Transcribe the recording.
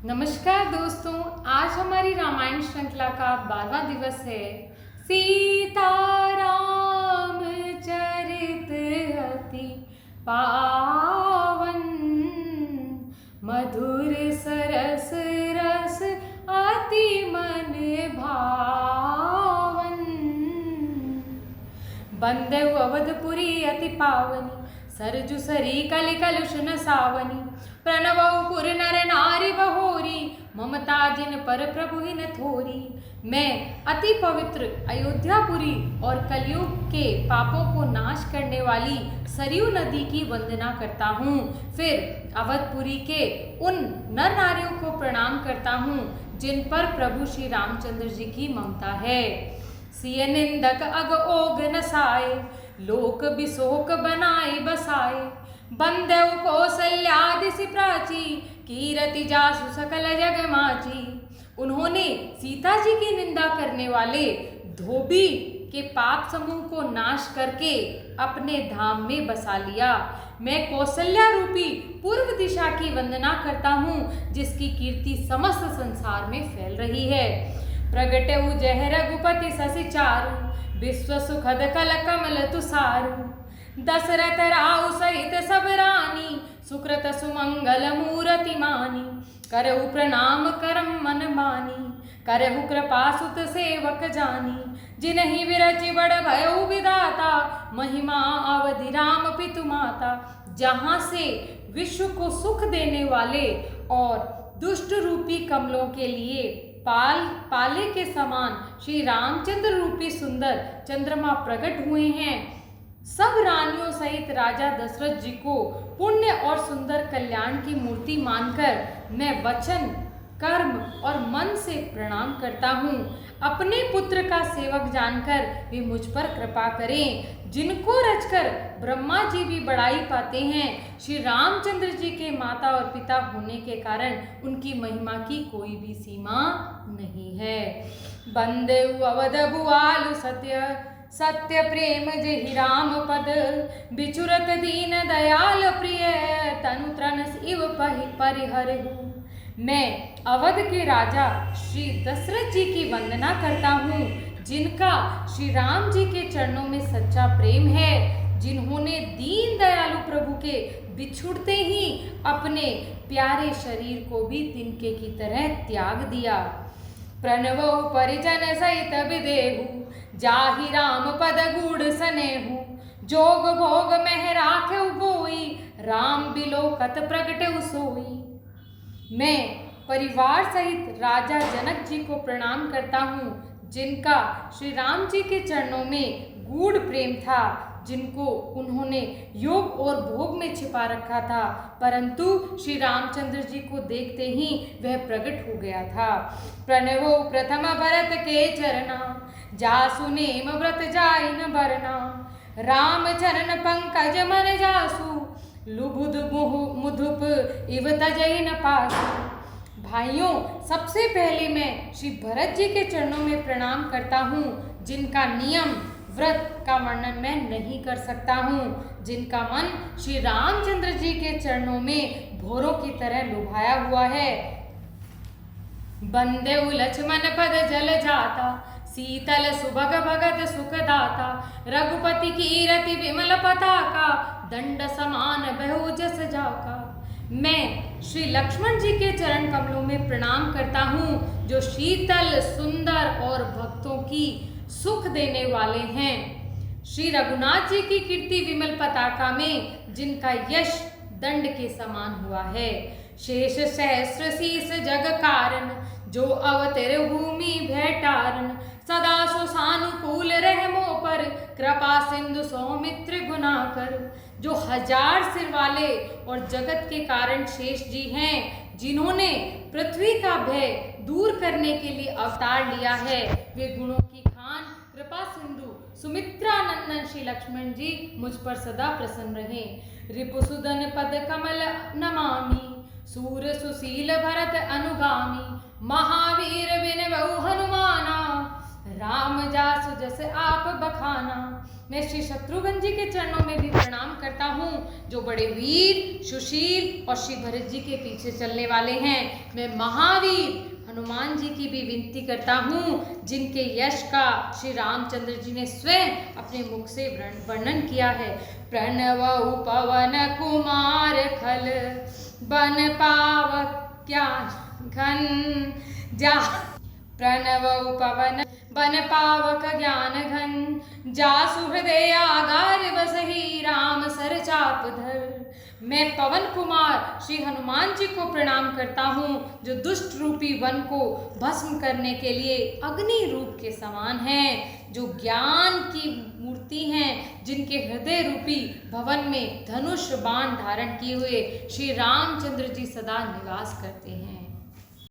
नमस्कार दोस्तों, आज हमारी रामायण श्रृंखला का 12वां दिवस है। सीताराम चरित अति पावन, मधुर सरस रस अति मन भावन। बंदेउ अवधपुरी अति पावनी, सरजु सरी कलि कलुष न सावनी। प्रणवउ पुर नर नारी बहोरी, ममता जिन पर प्रभु ही न थोरी। मैं अति पवित्र अयोध्यापुरी और कलयुग के पापों को नाश करने वाली सरयू नदी की वंदना करता हूँ। फिर अवधपुरी के उन नर नारियों को प्रणाम करता हूँ जिन पर प्रभु श्री रामचंद्र जी की ममता है। सिय निंदक अग ओग नसाए, लोक बिसोक बनाए बसाए। बंदेउ कौसल्यादिसि प्राची, कीरति जासु सकल जग माची। उन्होंने सीता जी की निंदा करने वाले धोबी के पाप समूह को नाश करके अपने धाम में बसा लिया। मैं कौशल्या रूपी पूर्व दिशा की वंदना करता हूँ जिसकी कीर्ति समस्त संसार में फैल रही है। प्रगटेउ जह रघुपति ससि चारु, विश्व सुखद कल कमल तुसारु। दशरथ राउ सहित सब रानी, सुकृत सुमंगल मूरति मानी। करहु प्रणाम करम मन मानी, करहु कृपा सुत सेवक जानी। जिनहि विरचि बड़ भयउ विधाता, महिमा अवधि राम पितु माता। जहाँ से विश्व को सुख देने वाले और दुष्ट रूपी कमलों के लिए पाले के समान श्री रामचंद्र रूपी सुंदर चंद्रमा प्रकट हुए हैं। सब रानियों सहित राजा दशरथ जी को पुण्य और सुंदर कल्याण की मूर्ति मानकर मैं वचन, कर्म और मन से प्रणाम करता हूँ। अपने पुत्र का सेवक जानकर वे मुझ पर कृपा करें। जिनको रचकर ब्रह्मा जी भी बड़ाई पाते हैं, श्री रामचंद्र जी के माता और पिता होने के कारण उनकी महिमा की कोई भी सीमा नहीं है। बंदेउ अवध भुआलु सत्य, सत्य प्रेम जेहि राम पद। बिचुरत दीन दयाल प्रिय, तनु तृण इव परिहरहु। मैं अवध के राजा श्री दशरथ जी की वंदना करता हूँ जिनका श्री राम जी के चरणों में सच्चा प्रेम है, जिन्होंने दीन दयालु प्रभु के बिछुड़ते ही अपने प्यारे शरीर को भी तिनके की तरह त्याग दिया। प्रणवउ परिजन सहित विदेहु, जाहि राम पद गूढ़ सनेहु। जोग भोग मह राखेउ गोई, राम बिलोकत प्रगटेउ सोई। मैं परिवार सहित राजा जनक जी को प्रणाम करता हूँ जिनका श्री राम जी के चरणों में गूढ़ प्रेम था, जिनको उन्होंने योग और भोग में छिपा रखा था, परंतु श्री रामचंद्र जी को देखते ही वह प्रकट हो गया था। प्रणवो प्रथम भरत के चरना, जासु नेम व्रत जाई न बरना। राम चरण पंकज मन जासु, लुबुध मुधुप इव तजई न पासु। भाइयों, सबसे पहले मैं श्री भरत जी के चरणों में प्रणाम करता हूँ जिनका नियम व्रत का वर्णन मैं नहीं कर सकता हूँ, जिनका मन श्री रामचंद्र जी के चरणों में भोरों की तरह लुभाया हुआ है। बंदेउ लक्ष्मण पद जल जाता, शीतल सुभग भगत सुखदाता। रघुपति कीरति विमल पताका, दंड समान बहु जस जाका। मैं श्री लक्ष्मण जी के चरण कमलों में प्रणाम करता हूँ जो शीतल, सुंदर और भक्तों की सुख देने वाले हैं। श्री रघुनाथ जी की कीर्ति विमल पताका में जिनका यश दंड के समान हुआ है। शेष सहस्र शीस जग कारण, जो अवतर भूमि भेटारन। सदा सो सानुकूल रहमो पर, कृपा सिंधु सौमित्र गुनाकर। जो 1000 सिर वाले और जगत के कारण शेष जी हैं, जिन्होंने पृथ्वी का भय दूर करने के लिए अवतार लिया है, वे गुणों की खान कृपा सिंधु सुमित्रा नंदन श्री लक्ष्मण जी मुझ पर सदा प्रसन्न रहें। रिपुसुदन पद कमल नमामि, सूर सुशील भरत अनुगामी। महावीर विनवउ हनुमाना, राम जासु जस आप बखाना। मैं श्री शत्रुघ्न जी के चरणों में भी प्रणाम करता हूँ, जो बड़े वीर, सुशील और श्री भरत जी के पीछे चलने वाले हैं। मैं महावीर हनुमान जी की भी विनती करता हूँ, जिनके यश का श्री रामचंद्र जी ने स्वयं अपने मुख से वर्णन किया है। प्रणवउ पवन कुमार खल बन पावक्या घन जा प्रणवउ पवन बन पावक ज्ञान घन, जासु हृदय आगार बसहि राम सर चाप धर। मैं पवन कुमार श्री हनुमान जी को प्रणाम करता हूँ, जो दुष्ट रूपी वन को भस्म करने के लिए अग्नि रूप के समान हैं, जो ज्ञान की मूर्ति हैं, जिनके हृदय रूपी भवन में धनुष बाण धारण किए हुए श्री रामचंद्र जी सदा निवास करते हैं।